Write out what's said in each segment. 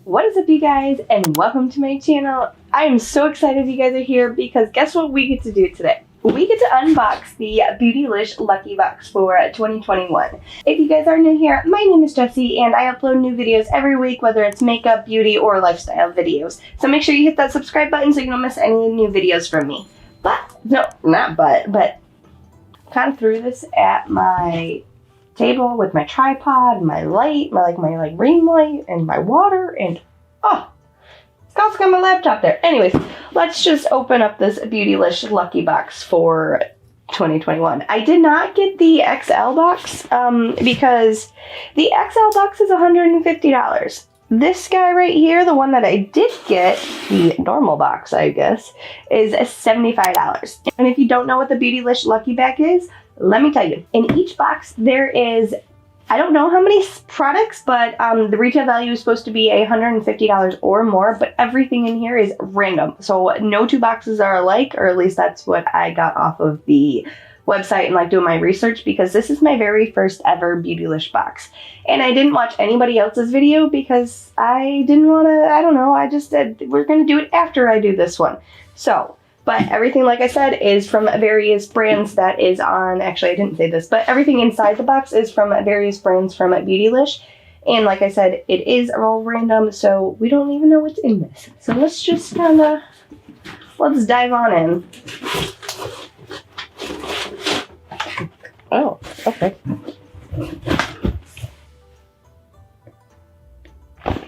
What is up, you guys, and welcome to my channel. I am so excited you guys are here because guess what we get to do today? We get to unbox the Beautylish Lucky box for 2021. If you guys are new here, my name is Jessi and I upload new videos every week, whether it's makeup, beauty, or lifestyle videos. So make sure you hit that subscribe button so you don't miss any new videos from me. But kind of threw this at my table with my tripod, my light, my ring light, and my water, and it's also got my laptop there. Anyways, let's just open up this Beautylish Lucky box for 2021. I did not get the XL box because the XL box is $150. This guy right here, the one that I did get, the normal box, I guess, is $75. And if you don't know what the Beautylish Lucky bag is, let me tell you. In each box, there is, I don't know how many products, but the retail value is supposed to be $150 or more, but everything in here is random. So no two boxes are alike, or at least that's what I got off of the website and doing my research, because this is my very first ever Beautylish box. And I didn't watch anybody else's video because I didn't want to, I don't know, I just said we're going to do it after I do this one. So, but everything, like I said, is from various brands that is on, actually I didn't say this, but everything inside the box is from various brands from Beautylish. And like I said, it is all random, so we don't even know what's in this. So let's just let's dive on in. Oh, okay.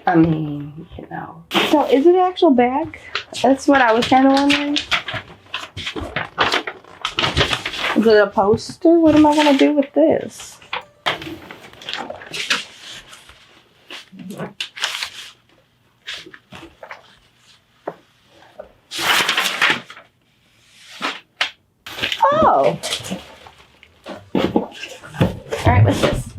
I mean, you know. So is it an actual bag? That's what I was kind of wondering. Is it a poster? What am I going to do with this? Oh! Alright, what's this?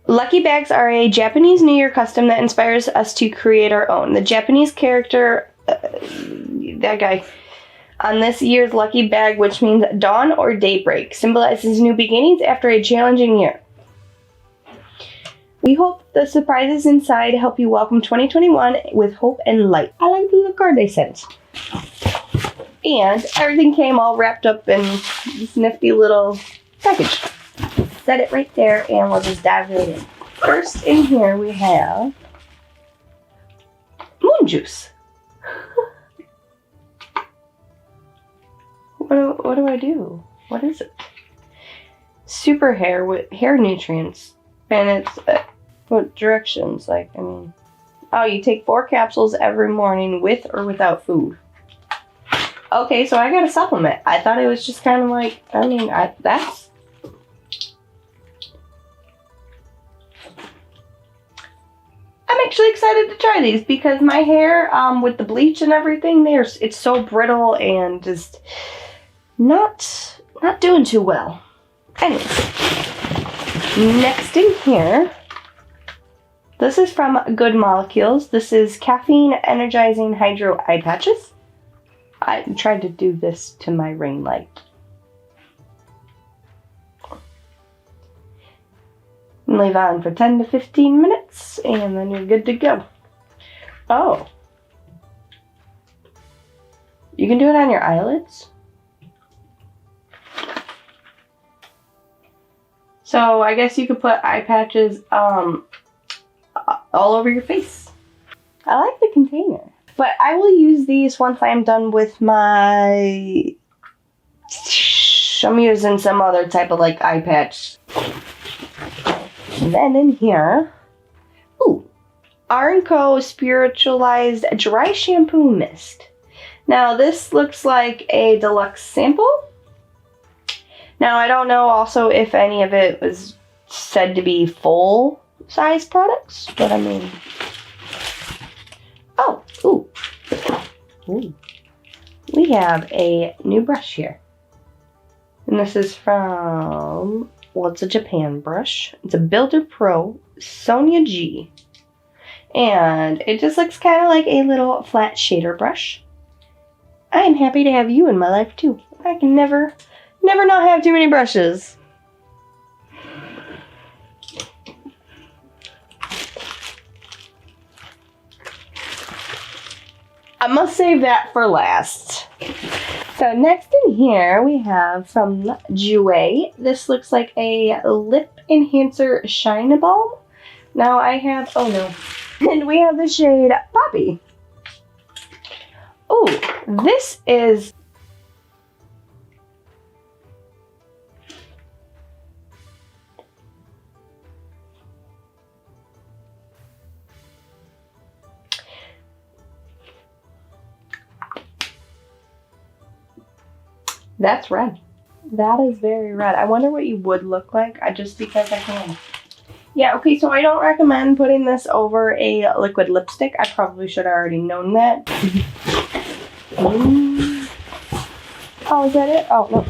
Lucky bags are a Japanese New Year custom that inspires us to create our own. The Japanese character, that guy, on this year's lucky bag, which means dawn or daybreak, symbolizes new beginnings after a challenging year. We hope the surprises inside help you welcome 2021 with hope and light. I like the little card they sent. And everything came all wrapped up in this nifty little package. Set it right there and we'll just dive right in. First in here we have moon juice. What do I do? What is it? Super hair with hair nutrients. And it's, what directions? Oh, you take 4 capsules every morning with or without food. Okay, so I got a supplement. I thought it was just kind of that's... I'm actually excited to try these because my hair, with the bleach and everything, it's so brittle and just not doing too well. Anyways, next in here, this is from Good Molecules. This is caffeine energizing hydro eye patches. I tried to do this to my ring light. Leave on for 10 to 15 minutes and then you're good to go. Oh. You can do it on your eyelids. So I guess you could put eye patches all over your face. I like the container. But I will use these once I'm done with my... I'm using some other type of eye patch. And then in here, R&Co Spiritualized Dry Shampoo Mist. Now this looks like a deluxe sample. Now I don't know also if any of it was said to be full size products, but I mean, we have a new brush here. And this is from, well, it's a Japan brush. It's a Builder Pro Sonia G. And it just looks kind of like a little flat shader brush. I am happy to have you in my life too. I can never not have too many brushes. I'm gonna save that for last. So next in here we have from Jouer. This looks like a lip enhancer shine balm. Now I have, oh no, and we have the shade Poppy. Oh, this is, that's red. That is very red. I wonder what you would look like, just because I can. Yeah, okay, so I don't recommend putting this over a liquid lipstick. I probably should have already known that. Oh, is that it? Oh, no.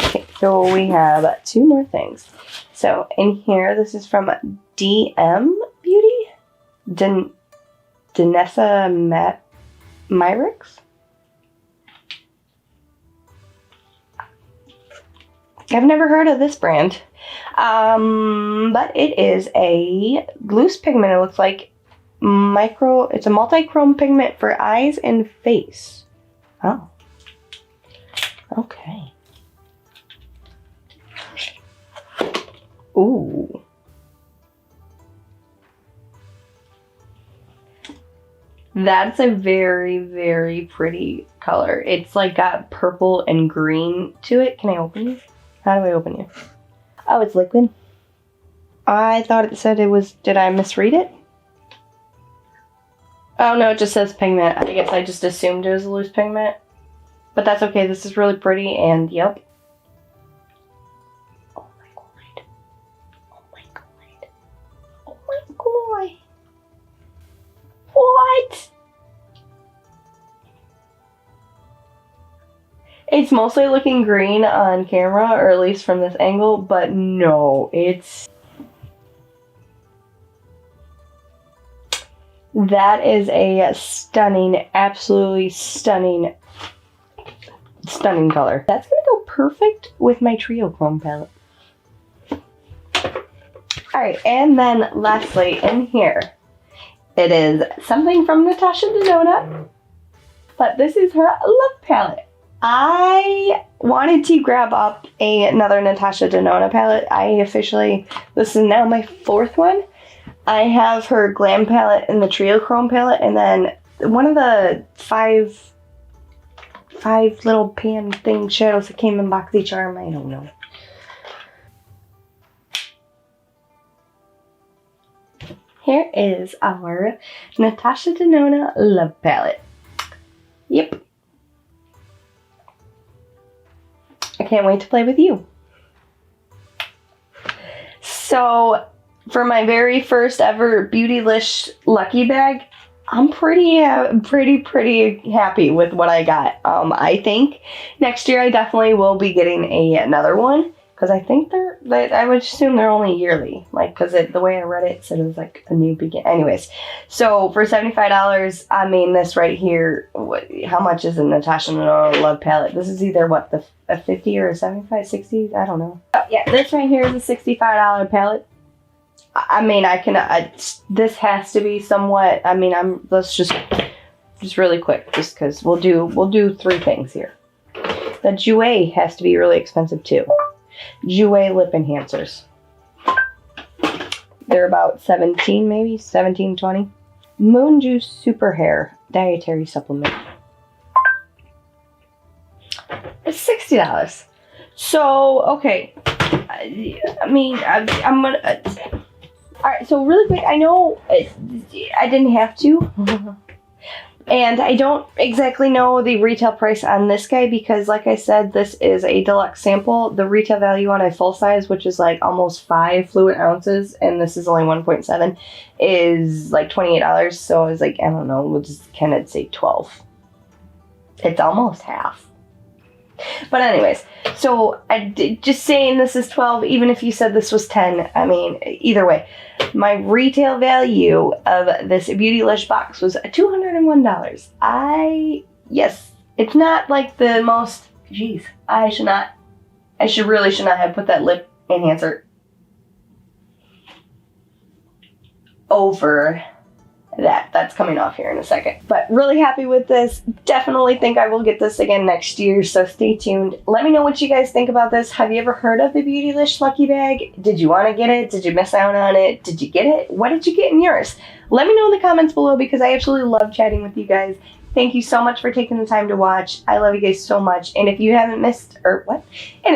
Okay, so we have two more things. So in here, this is from DM Beauty. Danessa Myrix. I've never heard of this brand. But it is a loose pigment. It looks like it's a multi-chrome pigment for eyes and face. Oh. Okay. Ooh. That's a very, very pretty color. It's like got purple and green to it. Can I open you? How do I open you? Oh, it's liquid. I thought it said it was, did I misread it? Oh no, it just says pigment. I guess I just assumed it was a loose pigment. But that's okay, this is really pretty and yep. Oh my god. Oh my god. Oh my god. What? It's mostly looking green on camera, or at least from this angle, but no, that is a stunning, absolutely stunning color. That's gonna go perfect with my Trio Chrome palette. Alright, and then lastly, in here, it is something from Natasha Denona, but this is her love palette. I wanted to grab up another Natasha Denona palette. This is now my fourth one. I have her Glam palette and the Trio Chrome palette, and then one of the five little pan thing shadows that came in BoxyCharm. I don't know. Here is our Natasha Denona Love Palette. Yep. I can't wait to play with you. So, for my very first ever Beautylish Lucky bag, I'm pretty happy with what I got. I think next year I definitely will be getting another one, because I think I would assume they're only yearly, like, because the way I read it said it was like a new begin. Anyways, so for $75, I mean, this right here, how much is a Natasha Denona Love Palette? This is either what, a 50 or a 75, 60, I don't know. Oh, yeah, this right here is a $65 palette. I mean, this has to be somewhat, I mean, let's just really quick, just because we'll do three things here. The Jouer has to be really expensive too. Jouer lip enhancers. They're about 17, maybe 17, 20. Moon Juice Super Hair Dietary Supplement. It's $60. So, okay. I mean, I'm gonna... Alright, so really quick, I know I didn't have to. And I don't exactly know the retail price on this guy because, like I said, this is a deluxe sample. The retail value on a full size, which is like almost 5 fluid ounces, and this is only 1.7, is like $28. So I was like, I don't know, we'll just kind of say 12. It's almost half. But anyways, so just saying this is 12, even if you said this was 10, I mean, either way, my retail value of this Beautylish box was $201. Yes, it's not like the most, geez, I really should not have put that lip enhancer over That's coming off here in a second. But really happy with this. Definitely think I will get this again next year, so stay tuned. Let me know what you guys think about this. Have you ever heard of the Beautylish Lucky bag? Did you want to get it? Did you miss out on it? Did you get it? What did you get in yours? Let me know in the comments below because I absolutely love chatting with you guys. Thank you so much for taking the time to watch. I love you guys so much. And if you haven't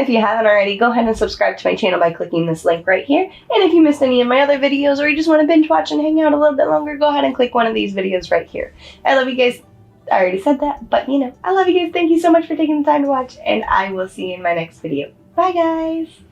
if you haven't already, go ahead and subscribe to my channel by clicking this link right here. And if you missed any of my other videos or you just want to binge watch and hang out a little bit longer, go ahead and click one of these videos right here. I love you guys. I already said that, but you know, I love you guys. Thank you so much for taking the time to watch, and I will see you in my next video. Bye, guys.